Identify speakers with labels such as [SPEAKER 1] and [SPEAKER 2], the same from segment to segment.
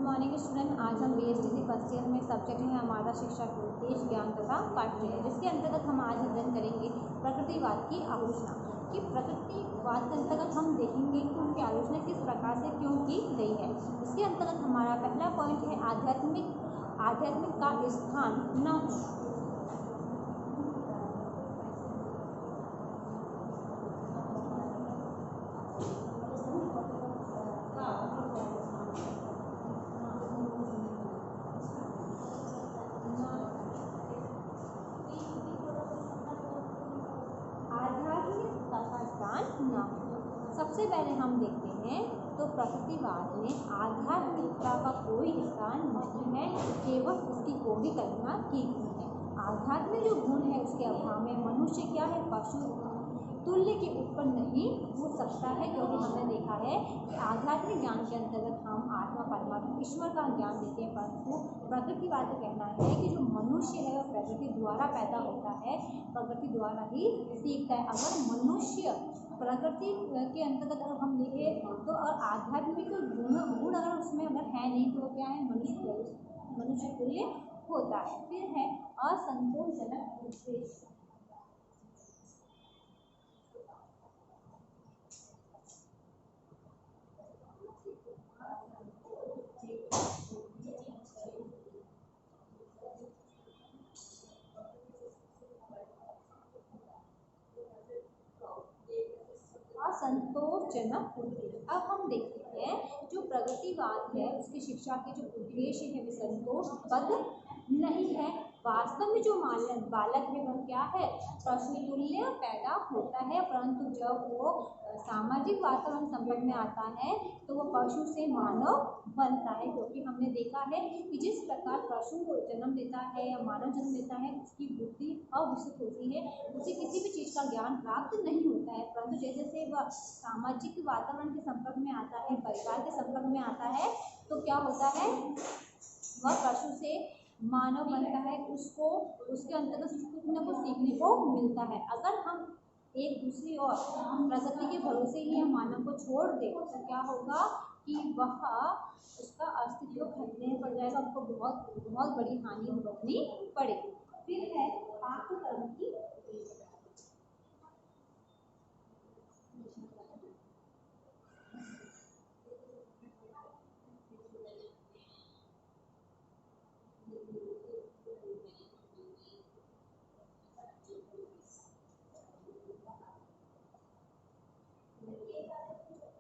[SPEAKER 1] Morning student. आज हम BSTC first year में सब्जेक्ट है हमारा शिक्षा के उद्देश्य, ज्ञान तथा पाठ्य, जिसके अंतर्गत हम आज अध्ययन करेंगे प्रकृतिवाद की आलोचना। कि प्रकृतिवाद के अंतर्गत हम देखेंगे कि उनकी आलोचना किस प्रकार से क्यों की गई है। इसके अंतर्गत हमारा पहला पॉइंट है आध्यात्मिक का स्थान न सबसे पहले हम देखते हैं तो प्रकृतिवाद में आध्यात्मिकता का कोई स्थान नहीं है, केवल उसकी कोई कल्पना की गई है। आध्यात्मिक जो गुण है उसके अभाव में मनुष्य क्या है, पशु तुल्य के ऊपर नहीं हो सकता है, क्योंकि हमने देखा है कि आध्यात्मिक ज्ञान के अंतर्गत हम आत्मा परमात्मा ईश्वर का ज्ञान देते हैं, परंतु प्रकृतिवाद का कहना है कि जो मनुष्य है वह प्रकृति द्वारा पैदा होता है, प्रकृति द्वारा ही सीखता है। अगर मनुष्य प्रकृति के अंतर्गत अगर हम देखें तो और आध्यात्मिक गुण अगर उसमें अगर है नहीं तो क्या है, मनुष्य तुल्य होता है। फिर है असंतोषजनक उद्देश्य। असंतोषजनक उद्देश्य। अब हम देखते हैं जो प्रगतिवाद है उसकी शिक्षा के जो उद्देश्य है वे संतोषपद नहीं है। वास्तव में जो बालक है वह क्या है, पशुतुल्य पैदा होता है, परंतु जब वो सामाजिक वातावरण संपर्क में आता है तो वो पशु से मानव बनता है, क्योंकि हमने देखा है कि जिस प्रकार पशु जन्म देता है या मानव जन्म देता है उसकी बुद्धि अविकसित होती है, उसे किसी भी चीज़ का ज्ञान प्राप्त नहीं होता है, परंतु जैसे से वह सामाजिक वातावरण के संपर्क में आता है, परिवार के संपर्क में आता है तो क्या होता है, वह पशु से मानव बनता है, उसको उसके अंतर्गत कुछ न कुछ सीखने को मिलता है। अगर हम एक दूसरी और प्रकृति के भरोसे ही हम मानव को छोड़ दें तो क्या होगा कि वह उसका अस्तित्व खतरे में पड़ जाएगा, उसको बहुत बड़ी हानि भुगतनी पड़ेगी। फिर है पाठ्यक्रम की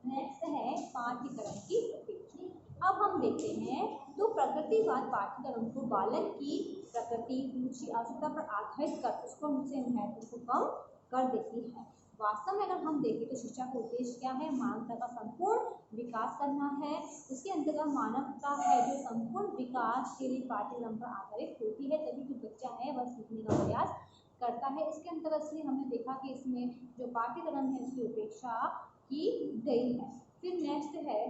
[SPEAKER 1] नेक्स्ट है पाठ्यक्रम की उपेक्षा। अब हम देखते हैं तो प्रकृतिवाद पाठ्यक्रम को बालक की प्रकृति, रुचि, आवश्यकता पर आधारित कर उसको उनसे महत्व को कम कर देती है। वास्तव में अगर हम देखें तो शिक्षा का उद्देश्य क्या है, मानवता का संपूर्ण विकास करना है। इसके अंतर्गत मानवता है जो संपूर्ण विकास के लिए पाठ्यक्रम पर आधारित होती है, तभी जो बच्चा है वह सीखने का प्रयास करता है। इसके अंतर्गत से हमने देखा कि इसमें जो पाठ्यक्रम है उसकी उपेक्षा की गई है। फिर नेक्स्ट है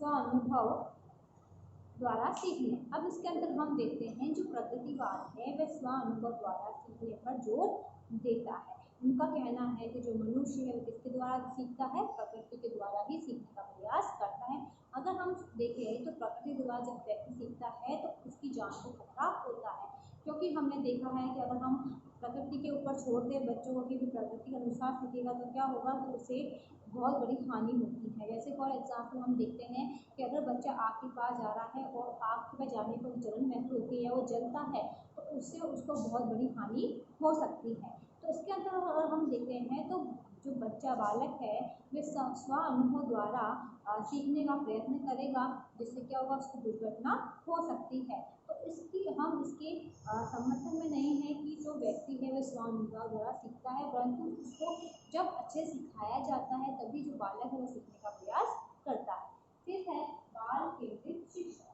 [SPEAKER 1] स्वानुभव द्वारा सीखने। अब इसके अंदर हम देखते हैं जो प्रकृतिवाद है वह स्वानुभव द्वारा सीखने पर जोर देता है। उनका कहना है कि जो मनुष्य है वो किसके द्वारा सीखता है, प्रकृति के द्वारा ही सीखने का प्रयास करता है। अगर हम देखें तो प्रकृति द्वारा जब व्यक्ति सीखता है तो उसकी जान को खतरा होता है, क्योंकि हमने देखा है कि अगर हम प्रकृति के ऊपर छोड़ दें बच्चों को कि भी प्रकृति के अनुसार सीखेगा तो क्या होगा कि उसे बहुत बड़ी हानि होती है। जैसे फॉर एग्जाम्पल हम देखते हैं कि अगर बच्चा आग के पास जा रहा है और आग के पास जाने पर जलन महसूस होती है, वो जलता है तो उससे उसको बहुत बड़ी हानि हो सकती है। तो इसके अंदर अगर हम देखते हैं तो जो बच्चा बालक है वे स्व अनुभव द्वारा सीखने का प्रयत्न करेगा, जिससे क्या होगा उसको दुर्घटना हो सकती है। तो हम इसके समर्थन में नहीं है कि जो व्यक्ति है वह स्व अनुभव द्वारा सीखता है, परंतु उसको जब अच्छे सिखाया जाता है तभी जो बालक है वो सीखने का प्रयास करता है। फिर है बाल केंद्रित शिक्षा।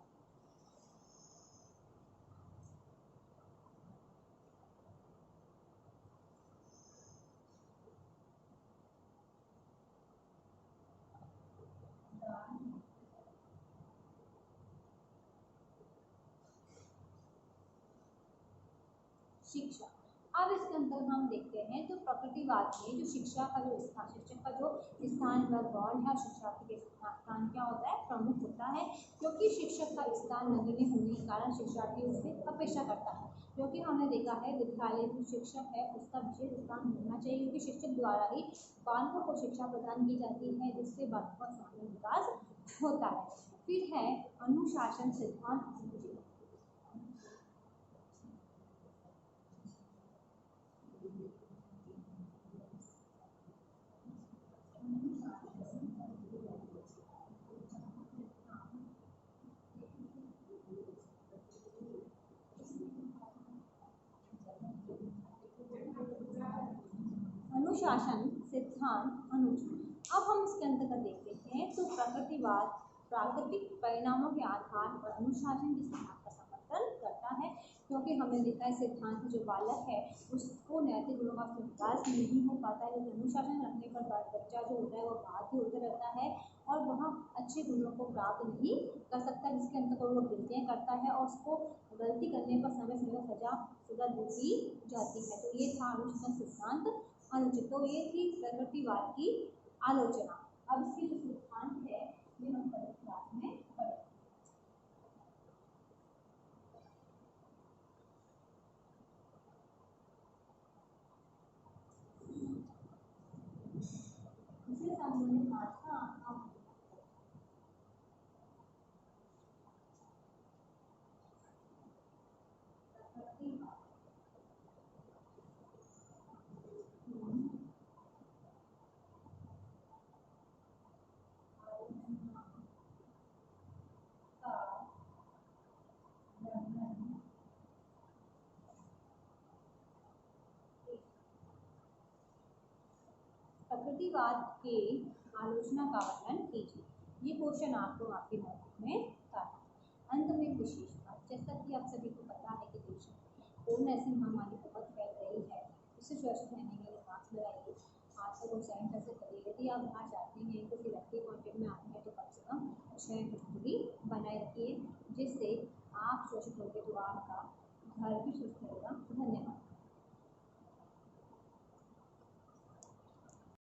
[SPEAKER 1] शिक्षा। अब इसके अंदर हम देखते हैं तो प्रकृतिवाद में जो शिक्षा का जो स्थान, शिक्षक का जो स्थान व गौण है, शिक्षार्थी के स्थान क्या होता है, प्रमुख होता है, क्योंकि शिक्षक का स्थान नगण्य होने के कारण शिक्षार्थी उससे अपेक्षा करता है। क्योंकि हमने देखा है विद्यालय में शिक्षक है उसका विशेष स्थान होना चाहिए, क्योंकि शिक्षक द्वारा ही बालकों को शिक्षा प्रदान की जाती है, जिससे बालकों का सामान्य विकास होता है। फिर है अनुशासन सिद्धांत। अनुशासन सिद्धांत अनुच्छेद। अब हम इसके अंतर्गत देखते हैं तो प्रकृतिवाद प्राकृतिक परिणामों के आधार पर अनुशासन के सिद्धांत का समर्थन करता है, क्योंकि हमने देखा है सिद्धांत जो बालक है उसको नैतिक गुणों का विकास नहीं हो पाता है, लेकिन अनुशासन रखने पर बच्चा जो होता है वो बाध्य होता रहता है और वह अच्छे गुणों को प्राप्त नहीं कर सकता, जिसके अंतर्गत वो गलतियाँ करता है और उसको गलती करने पर समय समय सजा दी जाती है। तो ये था अनुशासन सिद्धांत अनुच्छेद। तो ये थी प्रकृतिवाद की आलोचना। अब इसकी जो सिद्धांत है ये हम कल क्लास में पढ़ेंगे। इससे संबंधित आज का प्रकृतिवाद के आलोचना का वर्णन कीजिए। ये क्वेश्चन आपको आपके नोटबुक में करना। अंत में विशेष बात, जैसा कि आप सभी को पता है कि देश में कोरोना ऐसी महामारी बहुत फैल रही है, उससे सुरक्षित रहने के लिए मास्क लगाइए, हाथ को सैनिटाइजर करिए। यदि आप बाहर जाते हैं तो फिर व्यक्ति कॉन्टेक्ट में आते हैं तो कम से कम 6 फीट दूरी बनाए रखिए, जिससे आप सुरक्षित होंगे तो आपका घर भी सुरक्षित रहेगा। धन्यवाद।